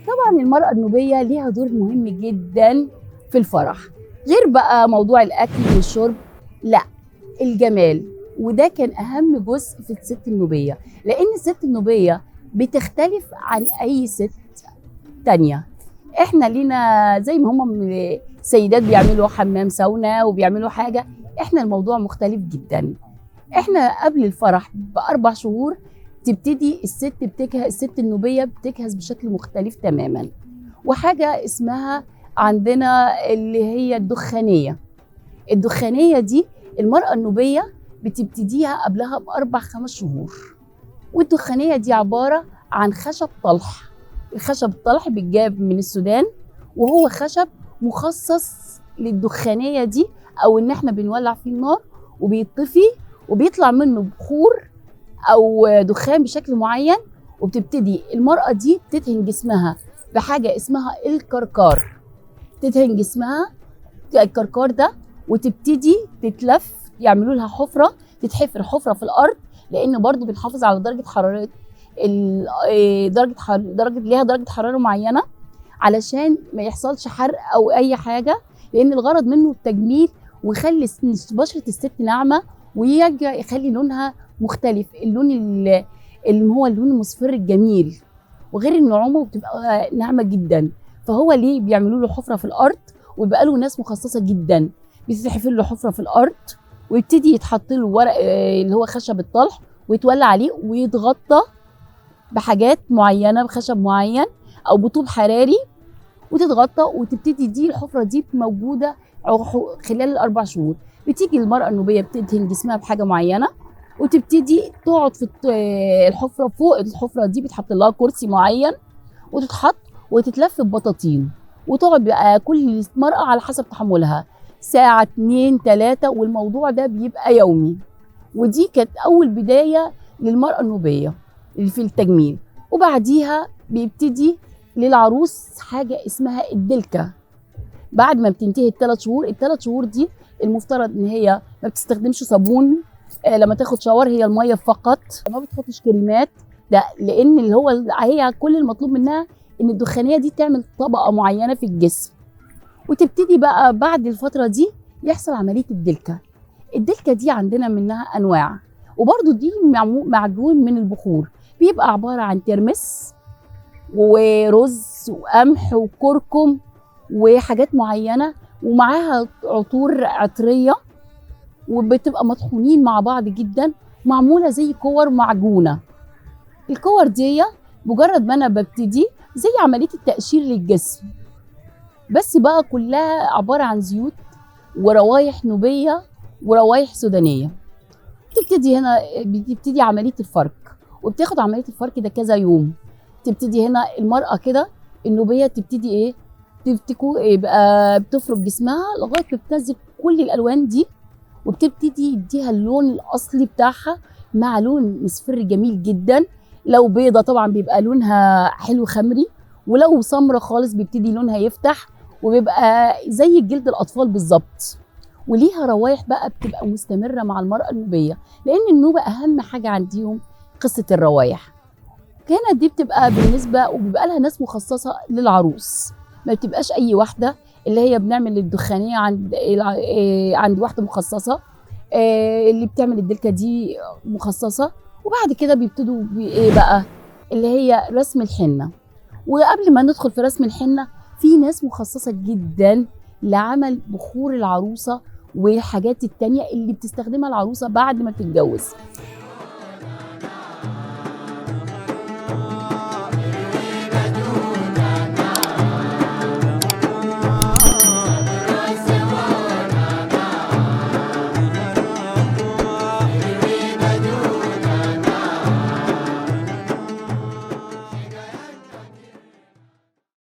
طبعا المرأة النوبية ليها دور مهم جدا في الفرح، غير بقى موضوع الأكل والشرب، لا، الجمال. وده كان أهم جزء في الست النوبية، لأن الست النوبية بتختلف عن أي ست تانية. احنا لينا زي ما هم سيدات بيعملوا حمام ساونا وبيعملوا حاجة، احنا الموضوع مختلف جدا. احنا قبل الفرح ب4 شهور تبتدي الست النوبية بتجهز بشكل مختلف تماما. وحاجة اسمها عندنا اللي هي الدخانية دي المرأة النوبية بتبتديها قبلها ب4 5 شهور. والدخانية دي عبارة عن خشب طلح. الخشب الطلح بيتجاب من السودان، وهو خشب مخصص للدخانية دي، او ان احنا بنولع فيه النار وبيطفي وبيطلع منه بخور او دخان بشكل معين. وبتبتدي المرأة دي تدهن جسمها بحاجة اسمها الكركار. تدهن جسمها الكركار ده، وتبتدي تتلف، يعملوا لها حفرة، تتحفر حفرة في الأرض، لأن برضو بنحافظ على درجة حرارة ليها درجة حرارة معينة علشان ما يحصلش حرق أو أي حاجة، لأن الغرض منه التجميل ويخلي بشرة الست ناعمة، ويرجع يخلي لونها مختلف، اللون اللي هو اللون المصفر الجميل، وغير النعومة بتبقى ناعمة جدا. فهو ليه بيعملوا له حفرة في الأرض، ويبقى له ناس مخصصة جدا بتتحفر له حفرة في الأرض، ويبتدي يتحط له ورق اللي هو خشب الطلح، ويتولع عليه ويتغطى بحاجات معينة، بخشب معين أو بطوب حراري، وتتغطى. وتبتدي دي الحفرة دي موجودة خلال ال4 شهور. بتيجي المرأة النوبية بتدهن جسمها بحاجة معينة، وتبتدي تقعد في الحفرة. فوق الحفرة دي بتحط لها كرسي معين، وتتحط وتتلف ببطاطين، وتقعد بقى كل مرأة على حسب تحملها ساعة 2 3، والموضوع ده بيبقى يومي. ودي كانت أول بداية للمرأة النوبية اللي في التجميل. وبعديها بيبتدي للعروس حاجة اسمها الدلكة. بعد ما بتنتهي ال3 شهور، ال3 شهور دي المفترض ان هي ما بتستخدمش صابون. لما تاخد شاور هي المية فقط، ما بتحطش كريمات، ده لان اللي هو هي كل المطلوب منها ان الدخانية دي تعمل طبقة معينة في الجسم. وتبتدي بقى بعد الفترة دي يحصل عملية الدلكة. الدلكة دي عندنا منها انواع، وبرضو دي معجون من البخور، بيبقى عبارة عن ترمس ورز وقمح وكركم وحاجات معينة، ومعاها عطور عطرية، وبتبقى مطحونين مع بعض جدا، معمولة زي كور معجونة. الكور دي مجرد ما انا ببتدي زي عملية التقشير للجسم، بس بقى كلها عبارة عن زيوت وروايح نوبية وروايح سودانية. بتبتدي عملية الفرك، وبتاخد عملية الفرك ده كذا يوم. تبتدي هنا المرأة كده النوبية تبتدي ايه، يبقى بتفرك جسمها لغاية ما بتنزل كل الألوان دي، وبتبتدي يديها اللون الأصلي بتاعها مع لون مصفر جميل جدا. لو بيضة طبعا بيبقى لونها حلو خمري، ولو سمرة خالص بيبتدي لونها يفتح، وبيبقى زي جلد الأطفال بالظبط. وليها روايح بقى بتبقى مستمرة مع المرأة النوبية، لأن النوبة أهم حاجة عندهم قصة الروايح. كانت دي بتبقى بالنسبة، وبيبقى لها ناس مخصصة للعروس، ما بتبقاش أي واحدة. اللي هي بنعمل الدخانية عند واحدة مخصصة، اللي بتعمل الدلكة دي مخصصة. وبعد كده بيبتدوا بإيه بقى، اللي هي رسم الحنة. وقبل ما ندخل في رسم الحنة، في ناس مخصصة جدا لعمل بخور العروسة والحاجات التانية اللي بتستخدمها العروسة بعد ما تتجوز.